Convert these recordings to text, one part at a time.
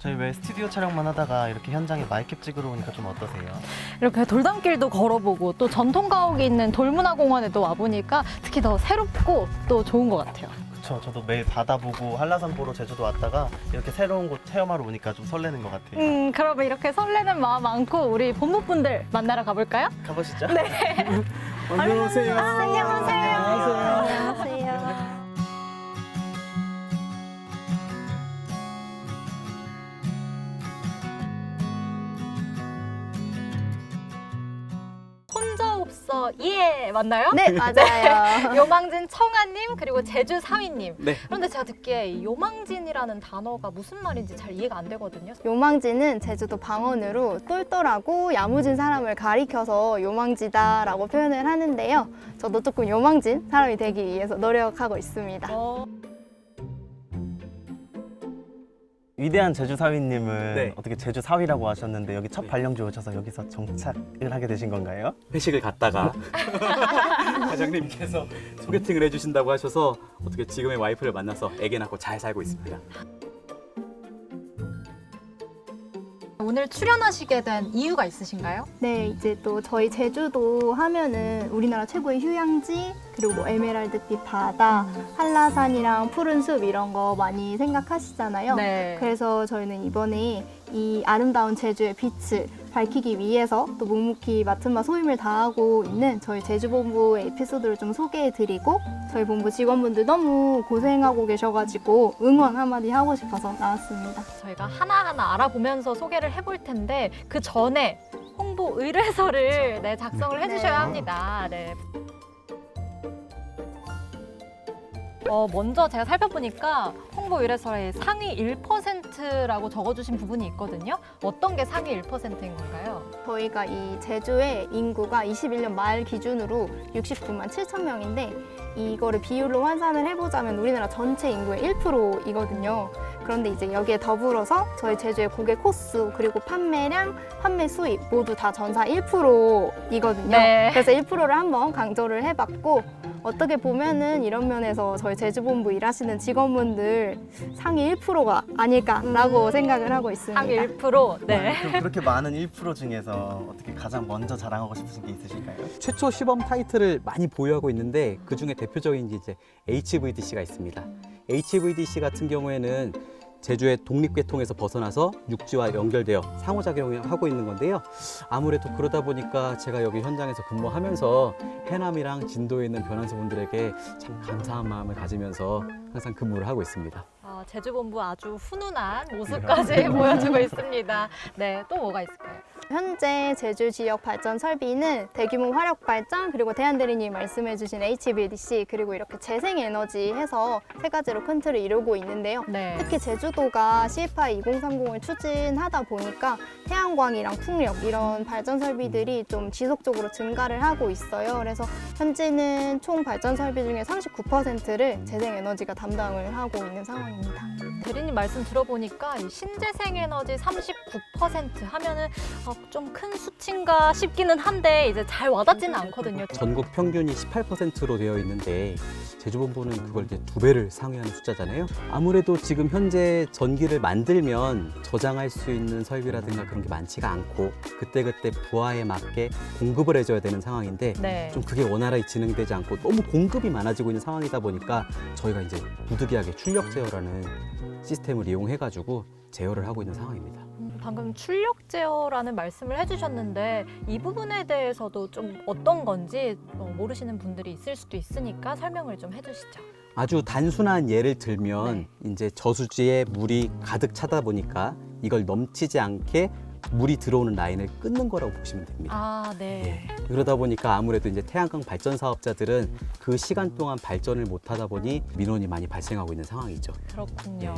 저희 왜 스튜디오 촬영만 하다가 이렇게 현장에 마이캡 찍으러 오니까 좀 어떠세요? 이렇게 돌담길도 걸어보고 또 전통 가옥이 있는 돌문화공원에도 와보니까 특히 더 새롭고 또 좋은 것 같아요. 그쵸, 저도 매일 바다 보고 한라산 보러 제주도 왔다가 이렇게 새로운 곳 체험하러 오니까 좀 설레는 것 같아요. 그러면 이렇게 설레는 마음 안고 우리 본부분들 만나러 가볼까요? 가보시죠. 네. 안녕하세요. 안녕하세요. 혼자 없어 예 맞나요? 네, 맞아요. 요망진 청아님 그리고 제주 사위님. 네. 그런데 제가 듣기에 이 요망진이라는 단어가 무슨 말인지 잘 이해가 안 되거든요. 요망지는 제주도 방언으로 똘똘하고 야무진 사람을 가리켜서 요망지다라고 표현을 하는데요. 저도 조금 요망진 사람이 되기 위해서 노력하고 있습니다. 위대한 제주 사위님은 네. 어떻게 제주 사위라고 하셨는데 여기 첫 발령지 오셔서 여기서 정착을 하게 되신 건가요? 회식을 갔다가 과장님께서 소개팅을 해주신다고 하셔서 어떻게 지금의 와이프를 만나서 애기 낳고 잘 살고 있습니다. 오늘 출연하시게 된 이유가 있으신가요? 네, 이제 또 저희 제주도 하면은 우리나라 최고의 휴양지, 그리고 뭐 에메랄드빛 바다, 한라산이랑 푸른 숲 이런 거 많이 생각하시잖아요. 네. 그래서 저희는 이번에 이 아름다운 제주의 빛을 밝히기 위해서 또 묵묵히 맡은 바 소임을 다하고 있는 저희 제주본부의 에피소드를 좀 소개해드리고 저희 본부 직원분들 너무 고생하고 계셔가지고 응원 한마디 하고 싶어서 나왔습니다. 저희가 하나하나 알아보면서 소개를 해볼 텐데 그 전에 홍보 의뢰서를 작성을 해주셔야 합니다. 네. 먼저 제가 살펴보니까 홍보 의뢰서에 상위 1%라고 적어주신 부분이 있거든요. 어떤 게 상위 1%인 건가요? 저희가 이 제주의 인구가 21년 말 기준으로 69만 7천 명인데 이거를 비율로 환산을 해보자면 우리나라 전체 인구의 1%이거든요. 그런데 이제 여기에 더불어서 저희 제주의 고객 코스 그리고 판매량, 판매 수입 모두 다 전사 1%이거든요. 네. 그래서 1%를 한번 강조를 해봤고 어떻게 보면은 이런 면에서 저희 제주본부 일하시는 직원분들 상위 1%가 아닐까라고 생각을 하고 있습니다. 상위 1%. 네. 그럼 그렇게 많은 1% 중에서 어떻게 가장 먼저 자랑하고 싶으신 게 있으실까요? 최초 시범 타이틀을 많이 보유하고 있는데 그 중에 대표적인 게 이제 HVDC가 있습니다. HVDC 같은 경우에는 제주의 독립계통에서 벗어나서 육지와 연결되어 상호작용을 하고 있는 건데요. 아무래도 그러다 보니까 제가 여기 현장에서 근무하면서 해남이랑 진도에 있는 변환소분들에게 참 감사한 마음을 가지면서 항상 근무를 하고 있습니다. 제주본부 아주 훈훈한 모습까지 보여주고 있습니다. 네, 또 뭐가 있을까요? 현재 제주 지역 발전 설비는 대규모 화력 발전 그리고 대한대리님이 말씀해주신 HVDC 그리고 이렇게 재생에너지 해서 세 가지로 큰 틀을 이루고 있는데요. 네. 특히 제주도가 CFI 2030을 추진하다 보니까 태양광이랑 풍력 이런 발전 설비들이 좀 지속적으로 증가를 하고 있어요. 그래서 현재는 총 발전 설비 중에 39%를 재생에너지가 담당을 하고 있는 상황입니다. 대리님 말씀 들어보니까 이 신재생에너지 39% 하면은 좀 큰 수치인가 싶기는 한데 이제 잘 와닿지는 않거든요. 전국 평균이 18%로 되어 있는데 제주본부는 그걸 이제 2배를 상회하는 숫자잖아요. 아무래도 지금 현재 전기를 만들면 저장할 수 있는 설비라든가 그런 게 많지가 않고 그때그때 부하에 맞게 공급을 해줘야 되는 상황인데 네. 좀 그게 원활하게 진행되지 않고 너무 공급이 많아지고 있는 상황이다 보니까 저희가 이제 부득이하게 출력 제어라는 시스템을 이용해가지고 제어를 하고 있는 상황입니다. 방금 출력 제어라는 말씀을 해주셨는데 이 부분에 대해서도 좀 어떤 건지 모르시는 분들이 있을 수도 있으니까 설명을 좀 해주시죠. 아주 단순한 예를 들면 이제 저수지에 물이 가득 차다 보니까 이걸 넘치지 않게 물이 들어오는 라인을 끊는 거라고 보시면 됩니다. 아, 네. 그러다 보니까 아무래도 이제 태양광 발전 사업자들은 그 시간 동안 발전을 못 하다 보니 민원이 많이 발생하고 있는 상황이죠. 그렇군요.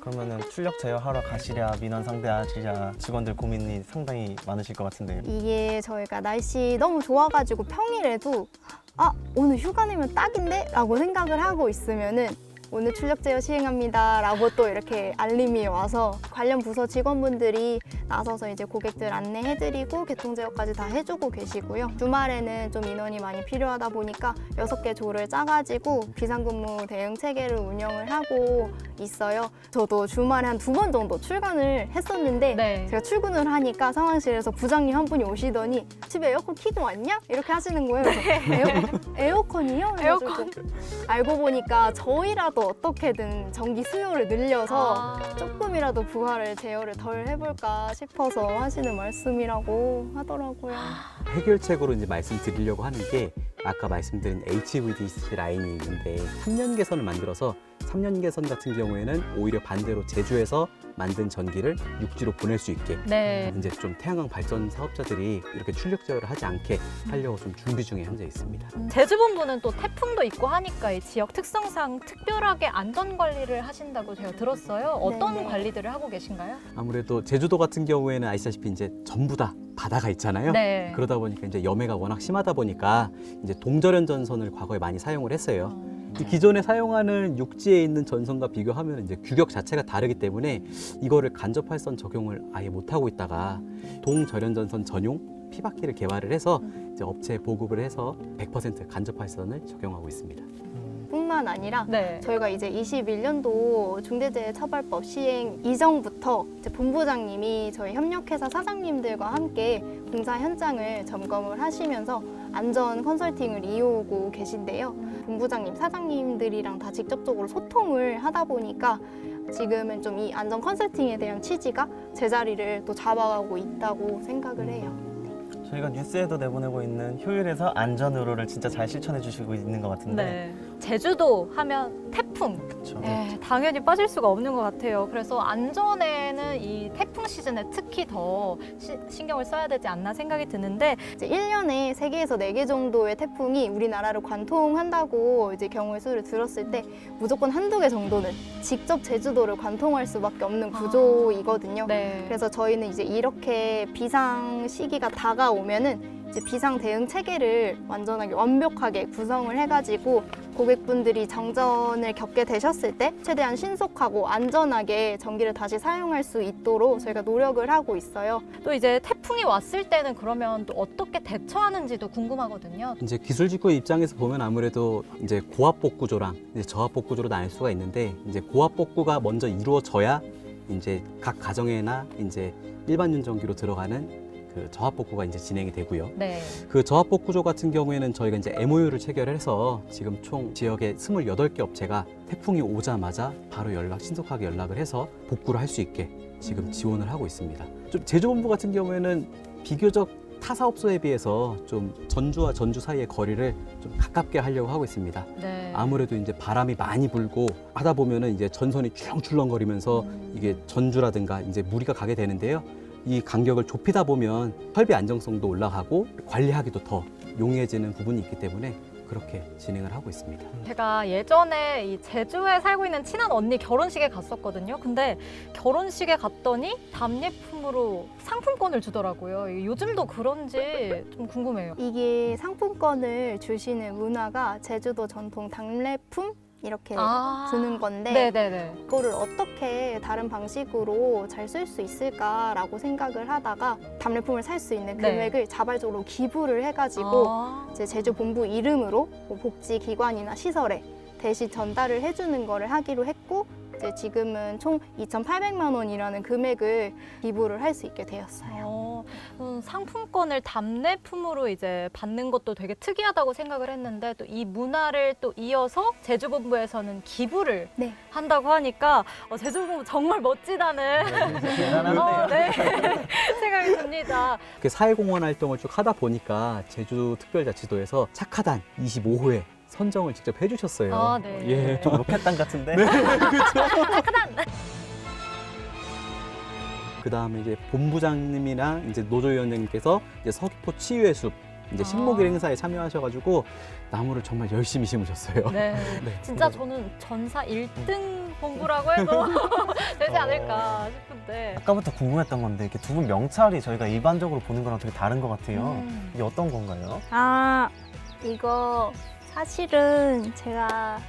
그러면은 출력 제어하러 가시랴 민원 상대하시랴 직원들 고민이 상당히 많으실 것 같은데요. 이게 저희가 날씨 너무 좋아가지고 평일에도 오늘 휴가 내면 딱인데? 라고 생각을 하고 있으면은 오늘 출력 제어 시행합니다 라고 또 이렇게 알림이 와서 관련 부서 직원분들이 나서서 이제 고객들 안내해드리고 개통 제어까지 다 해주고 계시고요. 주말에는 좀 인원이 많이 필요하다 보니까 6개 조를 짜가지고 비상근무 대응 체계를 운영을 하고 있어요. 저도 주말에 한 2번 정도 출근을 했었는데 네. 제가 출근을 하니까 상황실에서 부장님 한 분이 오시더니 집에 에어컨 키고 왔냐? 이렇게 하시는 거예요. 그래서 에어컨이요? 그래가지고 에어컨. 알고 보니까 저희라도 어떻게든 전기 수요를 늘려서 아. 조금이라도 부하를 제어를 덜 해볼까 싶어서 하시는 말씀이라고 하더라고요. 해결책으로 이제 말씀드리려고 하는 게 아까 말씀드린 HVDC 라인이 있는데 3년 개선을 만들어서 3년 개선 같은 경우에는 오히려 반대로 제주에서 만든 전기를 육지로 보낼 수 있게 네. 이제 좀 태양광 발전 사업자들이 이렇게 출력 제어를 하지 않게 하려고 좀 준비 중에 현재 있습니다. 제주본부는 또 태풍도 있고 하니까 이 지역 특성상 특별하게 안전 관리를 하신다고 제가 들었어요. 어떤 네네. 관리들을 하고 계신가요? 아무래도 제주도 같은 경우에는 아시다시피 이제 전부 다 바다가 있잖아요. 네. 그러다 보니까 이제 염해가 워낙 심하다 보니까 이제 동절연 전선을 과거에 많이 사용을 했어요. 이 기존에 사용하는 육지에 있는 전선과 비교하면 이제 규격 자체가 다르기 때문에 이거를 간접활선 적용을 아예 못 하고 있다가 동절연 전선 전용 피바퀴를 개발을 해서 이제 업체에 보급을 해서 100% 간접활선을 적용하고 있습니다. 뿐만 아니라 네. 저희가 이제 21년도 중대재해처벌법 시행 이전부터 이제 본부장님이 저희 협력회사 사장님들과 함께 공사 현장을 점검을 하시면서 안전 컨설팅을 이어오고 계신데요. 본부장님, 사장님들이랑 다 직접적으로 소통을 하다 보니까 지금은 좀 이 안전 컨설팅에 대한 취지가 제자리를 또 잡아가고 있다고 생각을 해요. 저희가 뉴스에도 내보내고 있는 효율에서 안전으로를 진짜 잘 실천해 주시고 있는 것 같은데. 네. 제주도 하면 태풍. 그렇죠. 네, 당연히 빠질 수가 없는 것 같아요. 그래서 안전에는 이 태풍 시즌에 특히 더 신경을 써야 되지 않나 생각이 드는데 이제 1년에 3개에서 4개 정도의 태풍이 우리나라를 관통한다고 이제 경우의 수를 들었을 때 무조건 한두 개 정도는 직접 제주도를 관통할 수밖에 없는 구조이거든요. 네. 그래서 저희는 이제 이렇게 비상 시기가 다가오면은 이제 비상 대응 체계를 완벽하게 구성을 해가지고 고객분들이 정전을 겪게 되셨을 때 최대한 신속하고 안전하게 전기를 다시 사용할 수 있도록 저희가 노력을 하고 있어요. 또 이제 태풍이 왔을 때는 그러면 또 어떻게 대처하는지도 궁금하거든요. 이제 기술직구 입장에서 보면 아무래도 이제 고압복 구조랑 이제 저압복 구조로 나눌 수가 있는데 이제 고압복 구가 먼저 이루어져야 이제 각 가정에나 이제 일반 윤전기로 들어가는 그 저압복구가 이제 진행이 되고요. 네. 그 저압복구조 같은 경우에는 저희가 이제 MOU를 체결을 해서 지금 총 지역에 28개 업체가 태풍이 오자마자 바로 신속하게 연락을 해서 복구를 할 수 있게 지금 지원을 하고 있습니다. 좀 제주본부 같은 경우에는 비교적 타 사업소에 비해서 좀 전주와 전주 사이의 거리를 좀 가깝게 하려고 하고 있습니다. 네. 아무래도 이제 바람이 많이 불고 하다 보면은 이제 전선이 출렁출렁거리면서 이게 전주라든가 이제 무리가 가게 되는데요. 이 간격을 좁히다 보면 설비 안정성도 올라가고 관리하기도 더 용이해지는 부분이 있기 때문에 그렇게 진행을 하고 있습니다. 제가 예전에 이 제주에 살고 있는 친한 언니 결혼식에 갔었거든요. 근데 결혼식에 갔더니 답례품으로 상품권을 주더라고요. 요즘도 그런지 좀 궁금해요. 이게 상품권을 주시는 문화가 제주도 전통 답례품 이렇게 주는 건데 네네네. 그거를 어떻게 다른 방식으로 잘 쓸 수 있을까라고 생각을 하다가 답례품을 살 수 있는 네. 금액을 자발적으로 기부를 해가지고 이제 제주 본부 이름으로 뭐 복지기관이나 시설에 대신 전달을 해주는 거를 하기로 했고 이제 지금은 총 2,800만 원이라는 금액을 기부를 할 수 있게 되었어요. 상품권을 답례품으로 이제 받는 것도 되게 특이하다고 생각을 했는데 또 이 문화를 또 이어서 제주본부에서는 기부를 네. 한다고 하니까 제주본부 정말 멋지다는 대단한데요. 네. 생각이 듭니다. 이렇게 사회공헌 활동을 쭉 하다 보니까 제주특별자치도에서 착하단 25호에 선정을 직접 해주셨어요. 아, 네. 예. 로켓단 같은데. 그 다음에 이제 본부장님이랑 이제 노조위원장님께서 이제 서귀포 치유의 숲 이제 식목일 행사에 참여하셔가지고 나무를 정말 열심히 심으셨어요. 네. 네. 진짜 저는 전사 1등 본부라고 해도 되지 않을까 싶은데. 아까부터 궁금했던 건데 이렇게 두 분 명찰이 저희가 일반적으로 보는 거랑 되게 다른 것 같아요. 이게 어떤 건가요? 아 이거 사실은 제가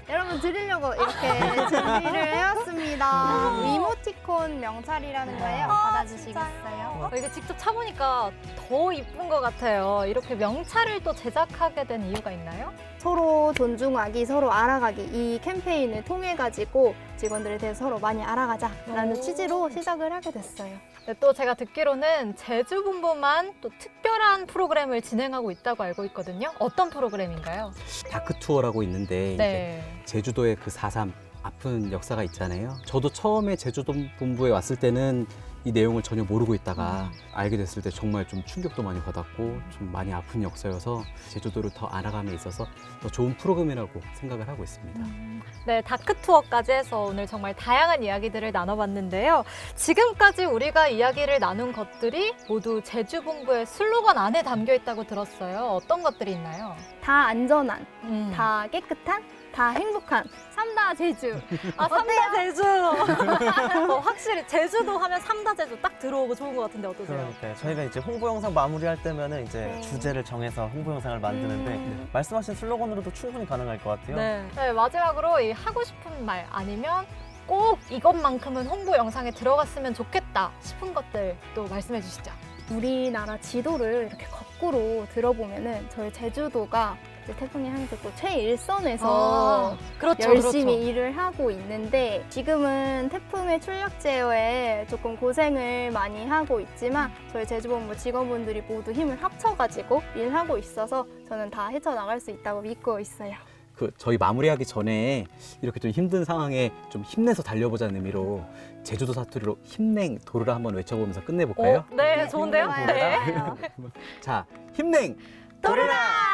여러분 한번 드리려고 이렇게 준비를 해왔습니다. 위모티콘 명찰이라는 거예요. 받아주시겠어요? 이거 직접 차보니까 더 이쁜 것 같아요. 이렇게 명찰을 또 제작하게 된 이유가 있나요? 서로 존중하기, 서로 알아가기 이 캠페인을 통해 가지고 직원들에 대해서 서로 많이 알아가자라는 오. 취지로 시작을 하게 됐어요. 네, 또 제가 듣기로는 제주본부만 또 특별한 프로그램을 진행하고 있다고 알고 있거든요. 어떤 프로그램인가요? 다크 투어라고 있는데 이제 네. 제주도의 그 4.3 아픈 역사가 있잖아요. 저도 처음에 제주도 본부에 왔을 때는 이 내용을 전혀 모르고 있다가 알게 됐을 때 정말 좀 충격도 많이 받았고 좀 많이 아픈 역사여서 제주도를 더 알아감에 있어서 더 좋은 프로그램이라고 생각을 하고 있습니다. 네, 다크 투어까지 해서 오늘 정말 다양한 이야기들을 나눠봤는데요. 지금까지 우리가 이야기를 나눈 것들이 모두 제주본부의 슬로건 안에 담겨 있다고 들었어요. 어떤 것들이 있나요? 다 안전한, 다 다 깨끗한, 다 행복한 삼다 제주. 삼다 제주. 확실히 제주도 하면 삼다 제주 딱 들어오고 좋은 것 같은데 어떠세요? 그러니까요. 저희가 이제 홍보 영상 마무리할 때면은 이제 네. 주제를 정해서 홍보 영상을 만드는데 말씀하신 슬로건으로도 충분히 가능할 것 같아요. 네, 마지막으로 이 하고 싶은 말 아니면 꼭 이것만큼은 홍보 영상에 들어갔으면 좋겠다 싶은 것들 또 말씀해 주시죠. 우리나라 지도를 이렇게 거꾸로 들어보면은 저희 제주도가 이제 태풍이 향해서 또 최일선에서 그렇죠, 열심히 그렇죠. 일을 하고 있는데 지금은 태풍의 출력 제어에 조금 고생을 많이 하고 있지만 저희 제주본부 직원분들이 모두 힘을 합쳐가지고 일하고 있어서 저는 다 헤쳐나갈 수 있다고 믿고 있어요. 그 저희 마무리하기 전에 이렇게 좀 힘든 상황에 좀 힘내서 달려보자는 의미로 제주도 사투리로 힘냉 도르라 한번 외쳐보면서 끝내볼까요? 네, 좋은데요? 좋아요. 네. 자, 힘냉 도르라!